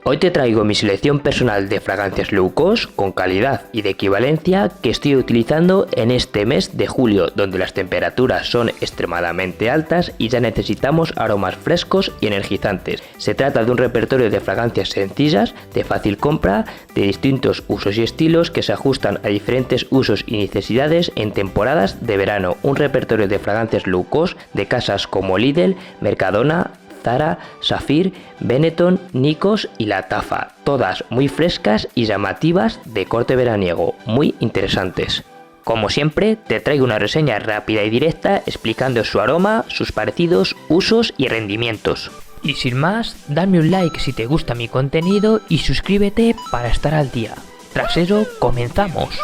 Hoy te traigo mi selección personal de fragancias low cost con calidad y de equivalencia que estoy utilizando en este mes de julio, donde las temperaturas son extremadamente altas y ya necesitamos aromas frescos y energizantes. Se trata de un repertorio de fragancias sencillas, de fácil compra, de distintos usos y estilos que se ajustan a diferentes usos y necesidades en temporadas de verano. Un repertorio de fragancias low cost de casas como Lidl, Mercadona, Zara, Safir, Benetton, Nikos y La Tafa, todas muy frescas y llamativas de corte veraniego, muy interesantes. Como siempre, te traigo una reseña rápida y directa explicando su aroma, sus parecidos, usos y rendimientos. Y sin más, dame un like si te gusta mi contenido y suscríbete para estar al día. Tras eso, comenzamos.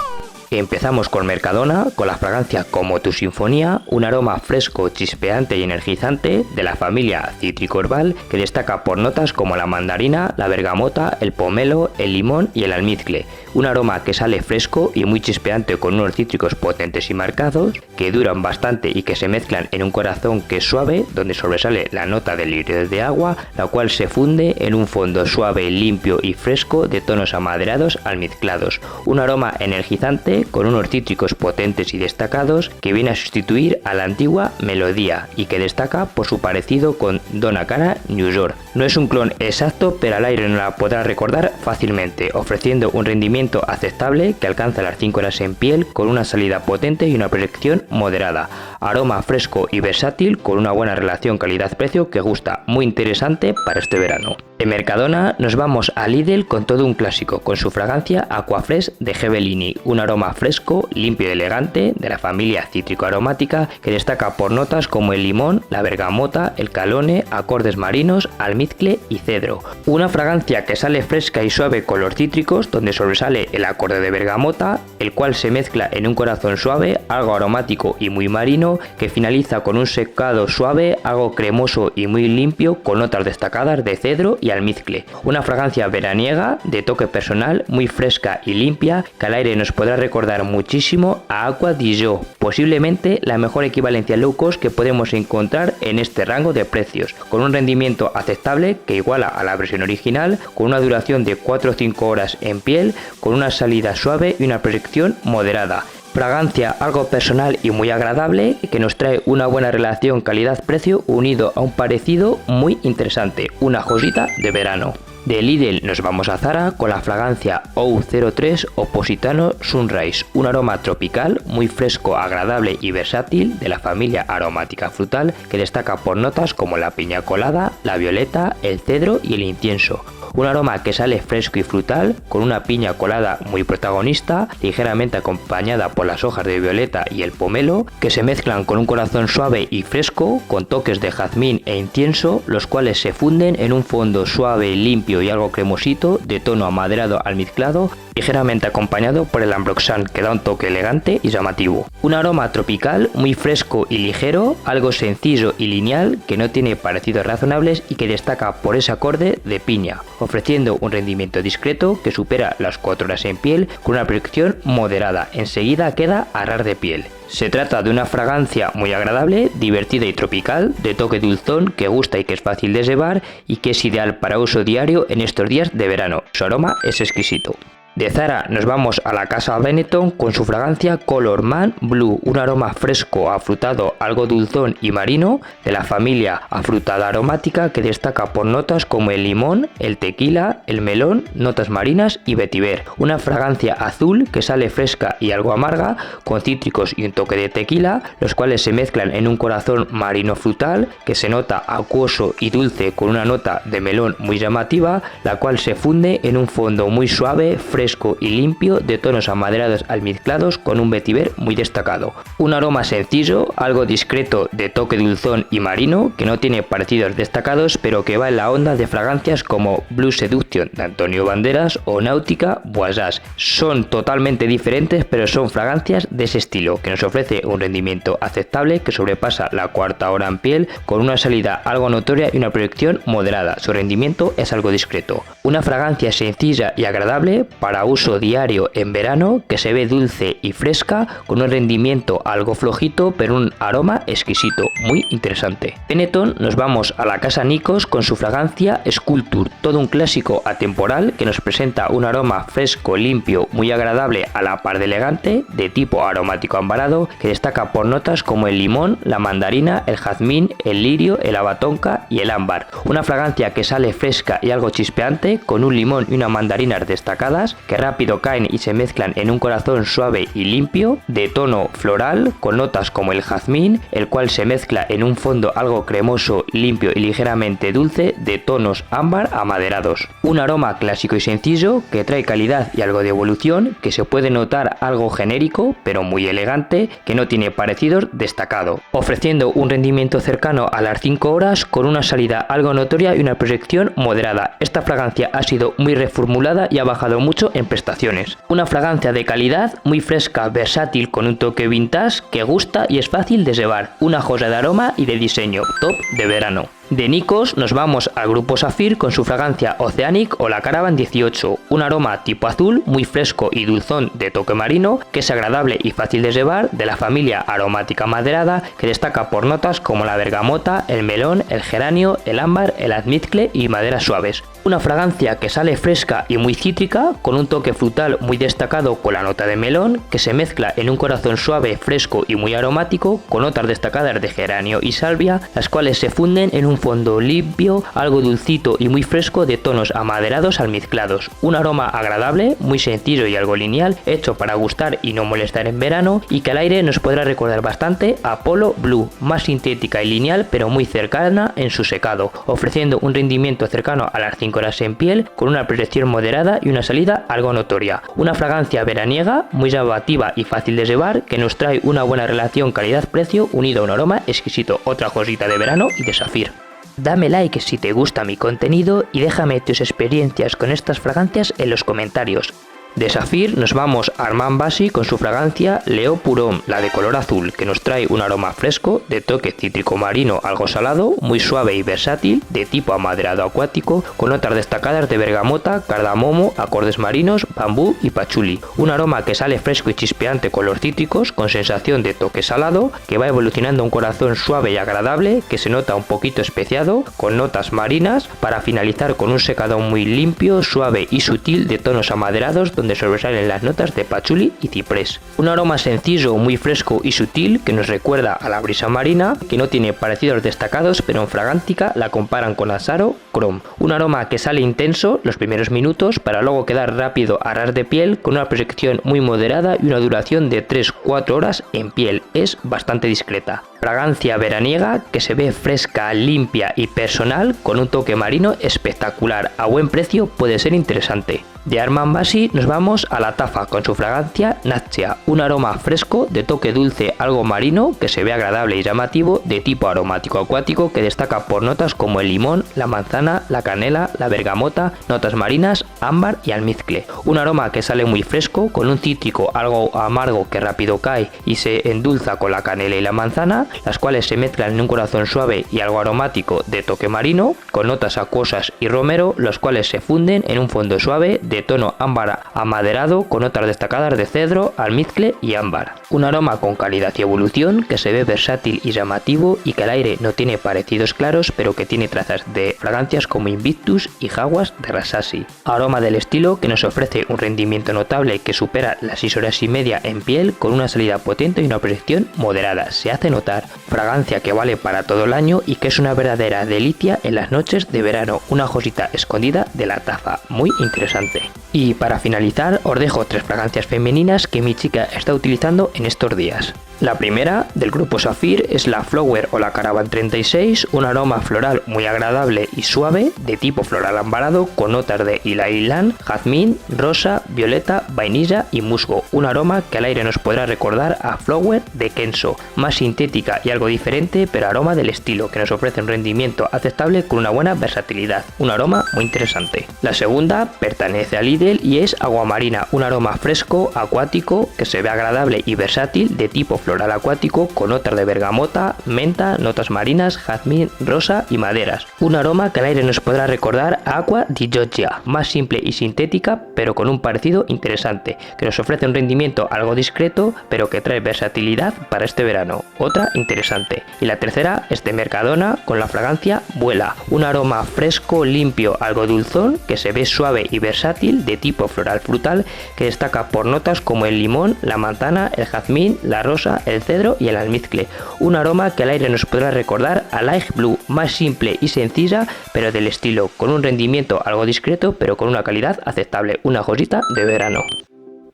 Empezamos con Mercadona, con la fragancia Como tu Sinfonía, un aroma fresco, chispeante y energizante de la familia cítrico herbal que destaca por notas como la mandarina, la bergamota, el pomelo, el limón y el almizcle. Un aroma que sale fresco y muy chispeante con unos cítricos potentes y marcados, que duran bastante y que se mezclan en un corazón que es suave, donde sobresale la nota del líquido de agua, la cual se funde en un fondo suave, limpio y fresco de tonos amaderados almizclados. Un aroma energizante con unos cítricos potentes y destacados que viene a sustituir a la antigua Melodía y que destaca por su parecido con Donna Karan New York. No es un clon exacto, pero al aire no la podrás recordar fácilmente, ofreciendo un rendimiento aceptable que alcanza las 5 horas en piel con una salida potente y una proyección moderada. Aroma fresco y versátil con una buena relación calidad-precio que gusta, muy interesante para este verano. De Mercadona nos vamos a Lidl con todo un clásico, con su fragancia Aquafresh de Ghibellini, un aroma fresco, limpio y elegante de la familia cítrico aromática que destaca por notas como el limón, la bergamota, el calone, acordes marinos, almizcle y cedro. Una fragancia que sale fresca y suave con los cítricos, donde sobresale el acorde de bergamota, el cual se mezcla en un corazón suave, algo aromático y muy marino, que finaliza con un secado suave, algo cremoso y muy limpio con notas destacadas de cedro y almizcle. Una fragancia veraniega de toque personal, muy fresca y limpia, que al aire nos podrá recordar muchísimo a Acqua di Gio, posiblemente la mejor equivalencia low cost que podemos encontrar en este rango de precios, con un rendimiento aceptable que iguala a la versión original, con una duración de 4 o 5 horas en piel, con una salida suave y una proyección moderada. Fragancia algo personal y muy agradable que nos trae una buena relación calidad-precio unido a un parecido muy interesante, una joyita de verano. De Lidl nos vamos a Zara con la fragancia OU03 Opositano Sunrise, un aroma tropical muy fresco, agradable y versátil de la familia aromática frutal que destaca por notas como la piña colada, la violeta, el cedro y el incienso. Un aroma que sale fresco y frutal, con una piña colada muy protagonista, ligeramente acompañada por las hojas de violeta y el pomelo, que se mezclan con un corazón suave y fresco, con toques de jazmín e incienso, los cuales se funden en un fondo suave, limpio y algo cremosito, de tono amaderado almizclado, ligeramente acompañado por el ambroxan, que da un toque elegante y llamativo. Un aroma tropical muy fresco y ligero, algo sencillo y lineal, que no tiene parecidos razonables y que destaca por ese acorde de piña, ofreciendo un rendimiento discreto que supera las 4 horas en piel con una proyección moderada. Enseguida queda a ras de piel. Se trata de una fragancia muy agradable, divertida y tropical, de toque dulzón que gusta y que es fácil de llevar y que es ideal para uso diario en estos días de verano. Su aroma es exquisito. De Zara nos vamos a la casa Benetton con su fragancia Color Man Blue, un aroma fresco, afrutado, algo dulzón y marino de la familia afrutada aromática que destaca por notas como el limón, el tequila, el melón, notas marinas y vetiver. Una fragancia azul que sale fresca y algo amarga con cítricos y un toque de tequila, los cuales se mezclan en un corazón marino frutal que se nota acuoso y dulce con una nota de melón muy llamativa, la cual se funde en un fondo muy suave, fresco y limpio de tonos amaderados almizclados con un vetiver muy destacado. Un aroma sencillo, algo discreto de toque dulzón y marino que no tiene parecidos destacados pero que va en la onda de fragancias como Blue Seduction de Antonio Banderas o Náutica Voyage. Son totalmente diferentes pero son fragancias de ese estilo que nos ofrece un rendimiento aceptable que sobrepasa la 4ª hora en piel con una salida algo notoria y una proyección moderada. Su rendimiento es algo discreto. Una fragancia sencilla y agradable para para uso diario en verano, que se ve dulce y fresca, con un rendimiento algo flojito, pero un aroma exquisito, muy interesante. Benetton nos vamos a la casa Nikos con su fragancia Sculpture, todo un clásico atemporal que nos presenta un aroma fresco, limpio, muy agradable a la par de elegante, de tipo aromático ambarado, que destaca por notas como el limón, la mandarina, el jazmín, el lirio, el abatonca y el ámbar. Una fragancia que sale fresca y algo chispeante, con un limón y una mandarina destacadas, que rápido caen y se mezclan en un corazón suave y limpio, de tono floral, con notas como el jazmín, el cual se mezcla en un fondo algo cremoso, limpio y ligeramente dulce, de tonos ámbar amaderados. Un aroma clásico y sencillo, que trae calidad y algo de evolución, que se puede notar algo genérico, pero muy elegante, que no tiene parecidos destacado, ofreciendo un rendimiento cercano a las 5 horas, con una salida algo notoria y una proyección moderada. Esta fragancia ha sido muy reformulada y ha bajado mucho en prestaciones. Una fragancia de calidad, muy fresca, versátil, con un toque vintage que gusta y es fácil de llevar. Una joya de aroma y de diseño, top de verano. De Nikos nos vamos al grupo Saphir con su fragancia Oceanic o la Caravan 18, un aroma tipo azul, muy fresco y dulzón de toque marino, que es agradable y fácil de llevar, de la familia aromática maderada, que destaca por notas como la bergamota, el melón, el geranio, el ámbar, el almizcle y maderas suaves. Una fragancia que sale fresca y muy cítrica, con un toque frutal muy destacado con la nota de melón, que se mezcla en un corazón suave, fresco y muy aromático, con notas destacadas de geranio y salvia, las cuales se funden en un fondo limpio, algo dulcito y muy fresco, de tonos amaderados almizclados. Un aroma agradable, muy sencillo y algo lineal, hecho para gustar y no molestar en verano, y que al aire nos podrá recordar bastante a Polo Blue, más sintética y lineal pero muy cercana en su secado, ofreciendo un rendimiento cercano a las 5 horas en piel, con una proyección moderada y una salida algo notoria. Una fragancia veraniega, muy llamativa y fácil de llevar, que nos trae una buena relación calidad-precio unido a un aroma exquisito. Otra cosita de verano y de Saphir. Dame like si te gusta mi contenido y déjame tus experiencias con estas fragancias en los comentarios. De Saphir nos vamos a Armand Basi con su fragancia Leo Purom, la de color azul, que nos trae un aroma fresco, de toque cítrico marino algo salado, muy suave y versátil, de tipo amaderado acuático, con notas destacadas de bergamota, cardamomo, acordes marinos, bambú y pachuli. Un aroma que sale fresco y chispeante con los cítricos, con sensación de toque salado, que va evolucionando un corazón suave y agradable, que se nota un poquito especiado, con notas marinas, para finalizar con un secado muy limpio, suave y sutil, de tonos amaderados, donde sobresalen las notas de pachuli y ciprés. Un aroma sencillo, muy fresco y sutil, que nos recuerda a la brisa marina, que no tiene parecidos destacados, pero en fragántica la comparan con Asaro Chrome. Un aroma que sale intenso los primeros minutos, para luego quedar rápido a ras de piel, con una proyección muy moderada y una duración de 3-4 horas en piel. Es bastante discreta. Fragancia veraniega que se ve fresca, limpia y personal, con un toque marino espectacular. A buen precio puede ser interesante. De Armand Basi nos vamos a la Tafa con su fragancia Natsia, un aroma fresco de toque dulce algo marino, que se ve agradable y llamativo, de tipo aromático acuático, que destaca por notas como el limón, la manzana, la canela, la bergamota, notas marinas, ámbar y almizcle. Un aroma que sale muy fresco, con un cítrico algo amargo que rápido cae y se endulza con la canela y la manzana, las cuales se mezclan en un corazón suave y algo aromático de toque marino, con notas acuosas y romero, los cuales se funden en un fondo suave de tono ámbar amaderado, con notas destacadas de cedro, almizcle y ámbar. Un aroma con calidad y evolución, que se ve versátil y llamativo, y que al aire no tiene parecidos claros, pero que tiene trazas de fragancias como Invictus y Jaguas de Rasashi. Aroma del estilo que nos ofrece un rendimiento notable, que supera las 6 horas y media en piel, con una salida potente y una proyección moderada. Se hace notar. Fragancia que vale para todo el año y que es una verdadera delicia en las noches de verano. Una josita escondida de la Tafa, muy interesante. Y para finalizar os dejo 3 fragancias femeninas que mi chica está utilizando en estos días. La primera, del grupo Saphir, es la Flower o la Caravan 36, un aroma floral muy agradable y suave, de tipo floral ambarado, con notas de ylang-ylang, jazmín, rosa, violeta, vainilla y musgo. Un aroma que al aire nos podrá recordar a Flower de Kenzo, más sintética y algo diferente, pero aroma del estilo, que nos ofrece un rendimiento aceptable con una buena versatilidad. Un aroma muy interesante. La segunda pertenece a Lidl y es Agua Marina, un aroma fresco, acuático, que se ve agradable y versátil, de tipo floral floral acuático con notas de bergamota, menta, notas marinas, jazmín, rosa y maderas. Un aroma que al aire nos podrá recordar a Acqua di Giorgia, más simple y sintética, pero con un parecido interesante, que nos ofrece un rendimiento algo discreto, pero que trae versatilidad para este verano. Otra interesante. Y la tercera es de Mercadona con la fragancia Vuela, un aroma fresco, limpio, algo dulzón, que se ve suave y versátil, de tipo floral frutal, que destaca por notas como el limón, la manzana, el jazmín, la rosa, el cedro y el almizcle. Un aroma que al aire nos podrá recordar a Light Blue, más simple y sencilla, pero del estilo, con un rendimiento algo discreto, pero con una calidad aceptable, una joyita de verano.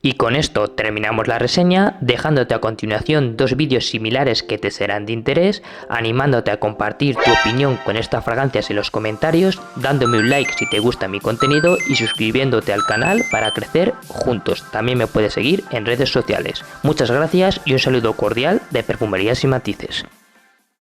Y con esto terminamos la reseña, dejándote a continuación dos vídeos similares que te serán de interés, animándote a compartir tu opinión con estas fragancias en los comentarios, dándome un like si te gusta mi contenido y suscribiéndote al canal para crecer juntos. También me puedes seguir en redes sociales. Muchas gracias y un saludo cordial de Perfumerías y Matices.